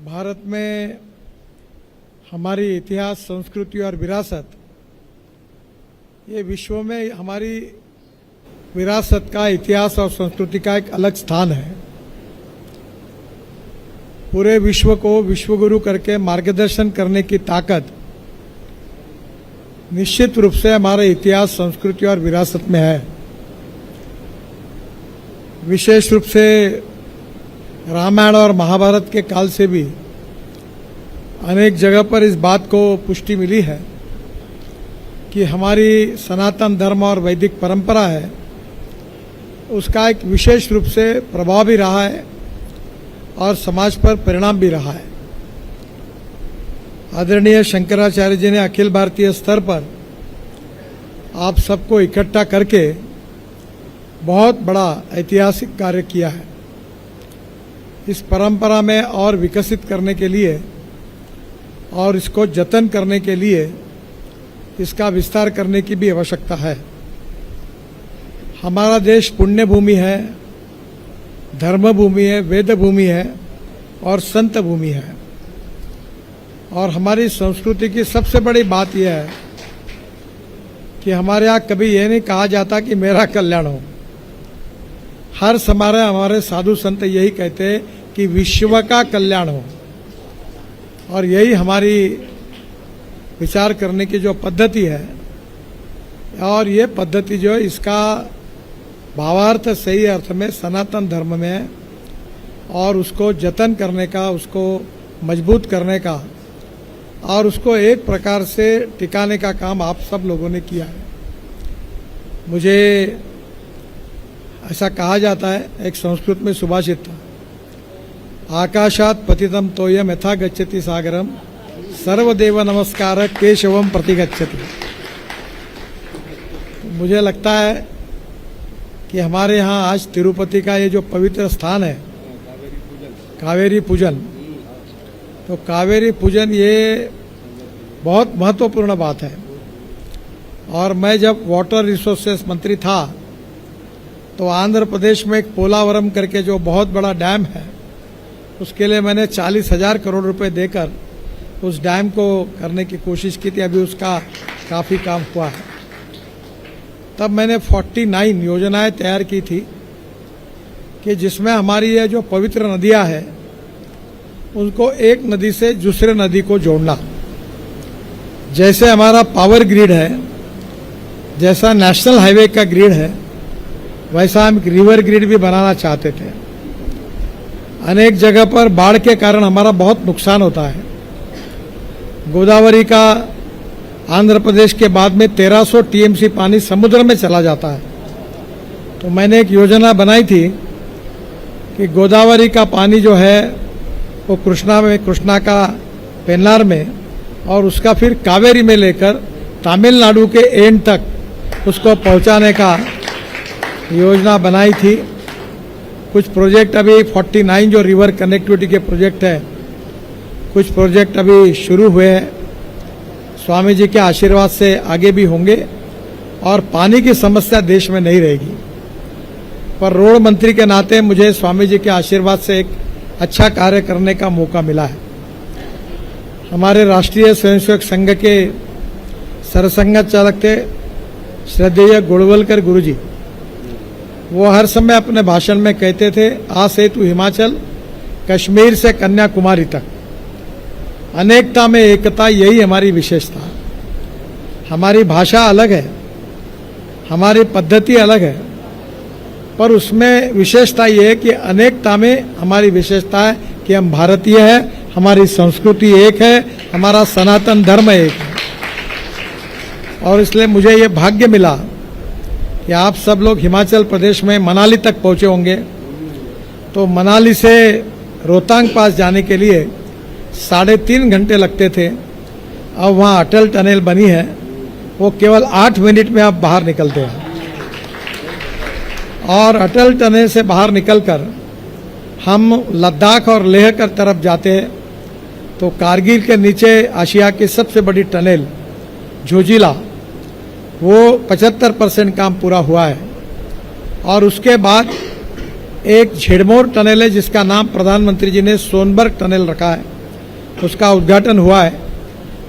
भारत में हमारी इतिहास, संस्कृति और विरासत, ये विश्व में हमारी विरासत का, इतिहास और संस्कृति का एक अलग स्थान है। पूरे विश्व को विश्वगुरु करके मार्गदर्शन करने की ताकत निश्चित रूप से हमारे इतिहास, संस्कृति और विरासत में है। विशेष रूप से रामायण और महाभारत के काल से भी अनेक जगह पर इस बात को पुष्टि मिली है कि हमारी सनातन धर्म और वैदिक परंपरा है, उसका एक विशेष रूप से प्रभाव भी रहा है और समाज पर परिणाम भी रहा है। आदरणीय शंकराचार्य जी ने अखिल भारतीय स्तर पर आप सबको इकट्ठा करके बहुत बड़ा ऐतिहासिक कार्य किया है। इस परंपरा में और विकसित करने के लिए और इसको जतन करने के लिए इसका विस्तार करने की भी आवश्यकता है। हमारा देश पुण्य भूमि है, धर्म भूमि है, वेद भूमि है और संत भूमि है। और हमारी संस्कृति की सबसे बड़ी बात यह है कि हमारे यहाँ कभी ये नहीं कहा जाता कि मेरा कल्याण हो। हर समय हमारे साधु संत यही कहते हैं कि विश्व का कल्याण हो, और यही हमारी विचार करने की जो पद्धति है, और ये पद्धति जो है इसका भावार्थ सही अर्थ में सनातन धर्म में है, और उसको जतन करने का, उसको मजबूत करने का और उसको एक प्रकार से टिकाने का काम आप सब लोगों ने किया है। मुझे ऐसा कहा जाता है, एक संस्कृत में सुभाषित था, आकाशात पतितम तोयम यथा गच्छति सागरम सर्वदेव नमस्कार केशवम प्रतिगच्छति। मुझे लगता है कि हमारे यहाँ आज तिरुपति का ये जो पवित्र स्थान है, कावेरी पूजन, तो कावेरी पूजन ये बहुत महत्वपूर्ण बात है। और मैं जब वाटर रिसोर्सेस मंत्री था तो आंध्र प्रदेश में एक पोलावरम करके जो बहुत बड़ा डैम है, उसके लिए मैंने 40,000 करोड़ रुपए देकर उस डैम को करने की कोशिश की थी। अभी उसका काफ़ी काम हुआ है। तब मैंने 49 योजनाएं तैयार की थी कि जिसमें हमारी ये जो पवित्र नदियां हैं उनको एक नदी से दूसरे नदी को जोड़ना। जैसे हमारा पावर ग्रिड है, जैसा नेशनल हाईवे का ग्रिड है, वैसा हम रिवर ग्रिड भी बनाना चाहते थे। अनेक जगह पर बाढ़ के कारण हमारा बहुत नुकसान होता है। गोदावरी का आंध्र प्रदेश के बाद में 1300 टीएमसी पानी समुद्र में चला जाता है। तो मैंने एक योजना बनाई थी कि गोदावरी का पानी जो है वो कृष्णा का पेन्नार में और उसका फिर कावेरी में लेकर तमिलनाडु के एंड तक उसको पहुंचाने का योजना बनाई थी। कुछ प्रोजेक्ट अभी 49 जो रिवर कनेक्टिविटी के प्रोजेक्ट है, कुछ प्रोजेक्ट अभी शुरू हुए हैं। स्वामी जी के आशीर्वाद से आगे भी होंगे और पानी की समस्या देश में नहीं रहेगी। पर रोड मंत्री के नाते मुझे स्वामी जी के आशीर्वाद से एक अच्छा कार्य करने का मौका मिला है। हमारे राष्ट्रीय स्वयंसेवक संघ के सरसंघ चालक थे श्रद्धेय गोड़वलकर गुरुजी। वो हर समय अपने भाषण में कहते थे, आ सेतु हिमाचल, कश्मीर से कन्याकुमारी तक, अनेकता में एकता, यही हमारी विशेषता। हमारी भाषा अलग है, हमारी पद्धति अलग है, पर उसमें विशेषता ये है कि अनेकता में हमारी विशेषता है कि हम भारतीय हैं, हमारी संस्कृति एक है, हमारा सनातन धर्म एक है। और इसलिए मुझे ये भाग्य मिला कि आप सब लोग हिमाचल प्रदेश में मनाली तक पहुंचे होंगे। तो मनाली से रोहतांग पास जाने के लिए 3.5 घंटे लगते थे। अब वहाँ अटल टनल बनी है, वो केवल 8 मिनट में आप बाहर निकलते हैं। और अटल टनल से बाहर निकलकर हम लद्दाख और लेह की तरफ जाते हैं तो कारगिल के नीचे एशिया की सबसे बड़ी टनल जोजिला, वो 75% काम पूरा हुआ है। और उसके बाद एक झेड़मोर टनल है जिसका नाम प्रधानमंत्री जी ने सोनबर्ग टनल रखा है। उसका उद्घाटन हुआ है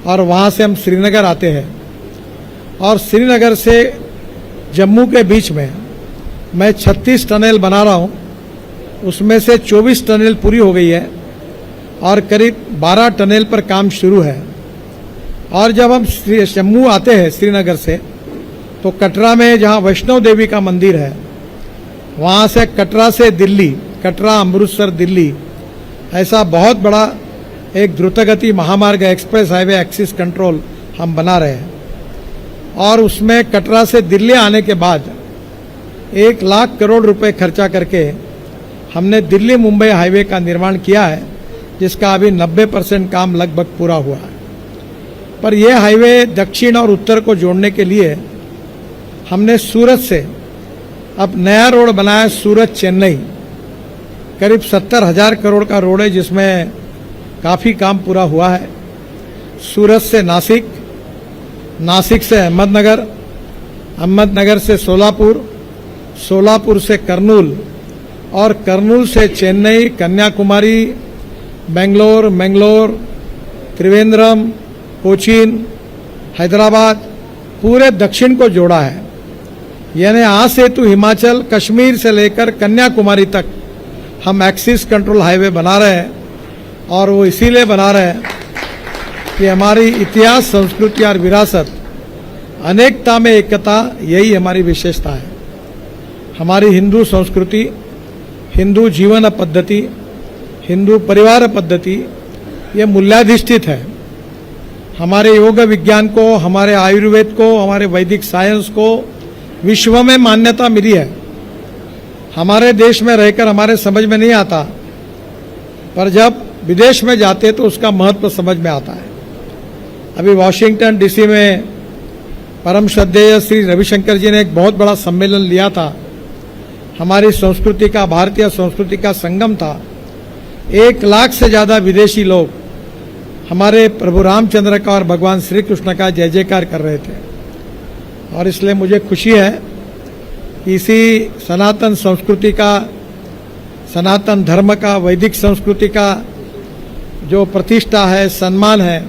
और वहाँ से हम श्रीनगर आते हैं और श्रीनगर से जम्मू के बीच में मैं 36 टनल बना रहा हूँ। उसमें से 24 टनल पूरी हो गई है और करीब 12 टनल पर काम शुरू है। और जब हम जम्मू आते हैं श्रीनगर से तो कटरा में जहाँ वैष्णो देवी का मंदिर है, वहाँ से कटरा से दिल्ली, कटरा अमृतसर दिल्ली, ऐसा बहुत बड़ा एक द्रुतगति महामार्ग एक्सप्रेस हाईवे एक्सिस कंट्रोल हम बना रहे हैं। और उसमें कटरा से दिल्ली आने के बाद 1 लाख करोड़ रुपए खर्चा करके हमने दिल्ली मुंबई हाईवे का निर्माण किया है, जिसका अभी 90% काम लगभग पूरा हुआ है। पर यह हाईवे दक्षिण और उत्तर को जोड़ने के लिए हमने सूरत से अब नया रोड बनाया, सूरत चेन्नई, करीब 70,000 करोड़ का रोड है, जिसमें काफ़ी काम पूरा हुआ है। सूरत से नासिक, नासिक से अहमदनगर, अहमदनगर से सोलापुर, सोलापुर से कर्नूल और कर्नूल से चेन्नई, कन्याकुमारी, बेंगलोर, मंगलोर, त्रिवेंद्रम, कोचीन, हैदराबाद, पूरे दक्षिण को जोड़ा है। यानी आज से तो हिमाचल, कश्मीर से लेकर कन्याकुमारी तक हम एक्सिस कंट्रोल हाईवे बना रहे हैं। और वो इसीलिए बना रहे हैं कि हमारी इतिहास, संस्कृति और विरासत, अनेकता में एकता, यही हमारी विशेषता है। हमारी हिंदू संस्कृति, हिंदू जीवन पद्धति, हिंदू परिवार पद्धति, ये मूल्याधिष्ठित है। हमारे योग विज्ञान को, हमारे आयुर्वेद को, हमारे वैदिक साइंस को विश्व में मान्यता मिली है। हमारे देश में रहकर हमारे समझ में नहीं आता, पर जब विदेश में जाते तो उसका महत्व समझ में आता है। अभी वॉशिंगटन डीसी में परम श्रद्धेय श्री रविशंकर जी ने एक बहुत बड़ा सम्मेलन लिया था। हमारी संस्कृति का, भारतीय संस्कृति का संगम था। 1 लाख से ज़्यादा विदेशी लोग हमारे प्रभु रामचंद्र का और भगवान श्री कृष्ण का जय जयकार कर रहे थे। और इसलिए मुझे खुशी है कि इसी सनातन संस्कृति का, सनातन धर्म का, वैदिक संस्कृति का जो प्रतिष्ठा है, सम्मान है,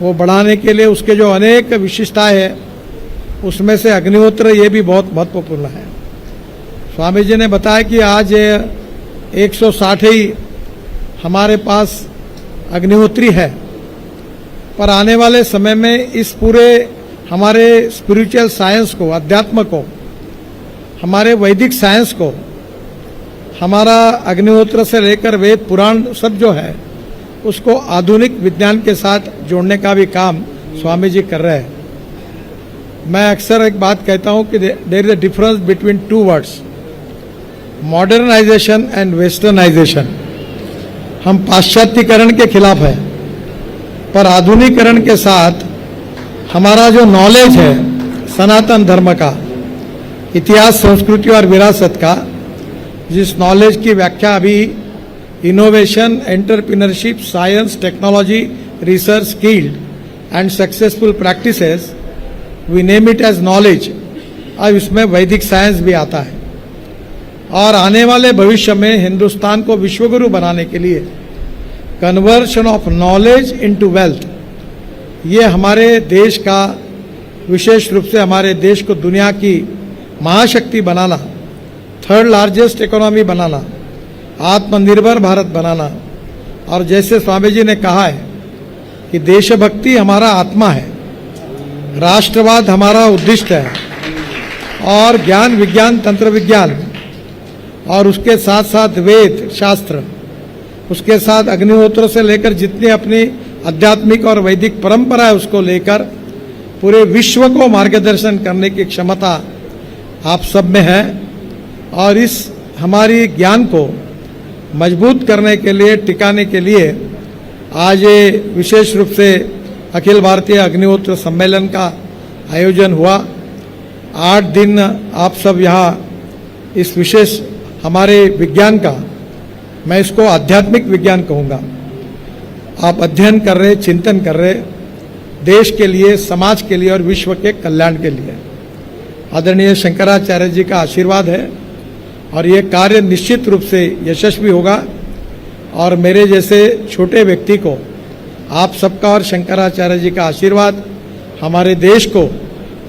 वो बढ़ाने के लिए उसके जो अनेक विशिष्टताएं है, उसमें से अग्निहोत्र ये भी बहुत महत्वपूर्ण है। स्वामी जी ने बताया कि आज 160 ही हमारे पास अग्निहोत्री है, पर आने वाले समय में इस पूरे हमारे स्पिरिचुअल साइंस को, अध्यात्म को, हमारे वैदिक साइंस को, हमारा अग्निहोत्र से लेकर वेद पुराण सब जो है, उसको आधुनिक विज्ञान के साथ जोड़ने का भी काम स्वामी जी कर रहे हैं। मैं अक्सर एक बात कहता हूं कि there is a difference between 2 words, modernisation and westernisation. हम पाश्चात्यकरण के खिलाफ है, पर आधुनिकीकरण के साथ हमारा जो नॉलेज है सनातन धर्म का, इतिहास, संस्कृति और विरासत का, जिस नॉलेज की व्याख्या अभी innovation, entrepreneurship, science, technology, research, skilled and successful practices, we name it as knowledge. अब इसमें वैदिक साइंस भी आता है। और आने वाले भविष्य में हिंदुस्तान को विश्वगुरु बनाने के लिए conversion of knowledge into wealth, ये हमारे देश का, विशेष रूप से हमारे देश को दुनिया की महाशक्ति बनाना, 3rd लार्जेस्ट इकोनॉमी बनाना, आत्मनिर्भर भारत बनाना। और जैसे स्वामी जी ने कहा है कि देशभक्ति हमारा आत्मा है, राष्ट्रवाद हमारा उद्दिष्ट है, और ज्ञान, विज्ञान, तंत्र विज्ञान, और उसके साथ साथ वेद शास्त्र, उसके साथ अग्निहोत्र से लेकर जितनी अपनी आध्यात्मिक और वैदिक परंपरा है, उसको लेकर पूरे विश्व को मार्गदर्शन करने की क्षमता आप सब में है। और इस हमारी ज्ञान को मजबूत करने के लिए, टिकाने के लिए आज ये विशेष रूप से अखिल भारतीय अग्निहोत्र सम्मेलन का आयोजन हुआ। 8 दिन आप सब यहाँ इस विशेष हमारे विज्ञान का, मैं इसको आध्यात्मिक विज्ञान कहूँगा, आप अध्ययन कर रहे, चिंतन कर रहे, देश के लिए, समाज के लिए और विश्व के कल्याण के लिए। आदरणीय शंकराचार्य जी का आशीर्वाद है और ये कार्य निश्चित रूप से यशस्वी होगा। और मेरे जैसे छोटे व्यक्ति को आप सबका और शंकराचार्य जी का आशीर्वाद हमारे देश को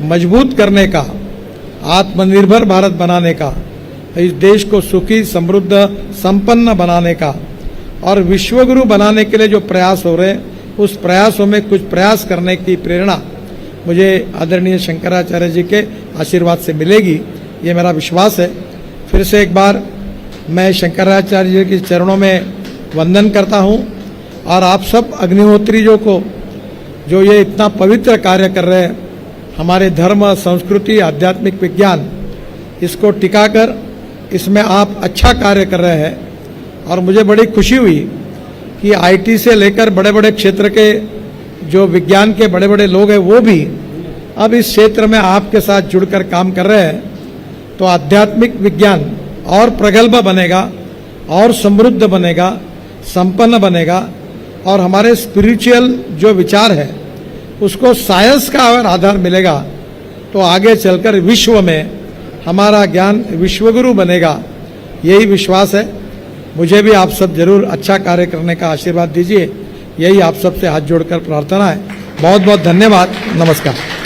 मजबूत करने का, आत्मनिर्भर भारत बनाने का, इस देश को सुखी समृद्ध संपन्न बनाने का और विश्वगुरु बनाने के लिए जो प्रयास हो रहे हैं उस प्रयासों में कुछ प्रयास करने की प्रेरणा मुझे आदरणीय शंकराचार्य जी के आशीर्वाद से मिलेगी, ये मेरा विश्वास है। फिर से एक बार मैं शंकराचार्य जी के चरणों में वंदन करता हूँ और आप सब अग्निहोत्रीजों को जो ये इतना पवित्र कार्य कर रहे हैं, हमारे धर्म संस्कृति आध्यात्मिक विज्ञान इसको टिकाकर इसमें आप अच्छा कार्य कर रहे हैं। और मुझे बड़ी खुशी हुई कि आईटी से लेकर बड़े बड़े क्षेत्र के जो विज्ञान के बड़े बड़े लोग हैं वो भी अब इस क्षेत्र में आपके साथ जुड़कर काम कर रहे हैं। तो आध्यात्मिक विज्ञान और प्रगल्भ बनेगा और समृद्ध बनेगा, संपन्न बनेगा और हमारे स्पिरिचुअल जो विचार है उसको साइंस का अगर आधार मिलेगा तो आगे चलकर विश्व में हमारा ज्ञान विश्वगुरु बनेगा, यही विश्वास है। मुझे भी आप सब जरूर अच्छा कार्य करने का आशीर्वाद दीजिए, यही आप सबसे हाथ जोड़कर प्रार्थना है। बहुत बहुत धन्यवाद, नमस्कार।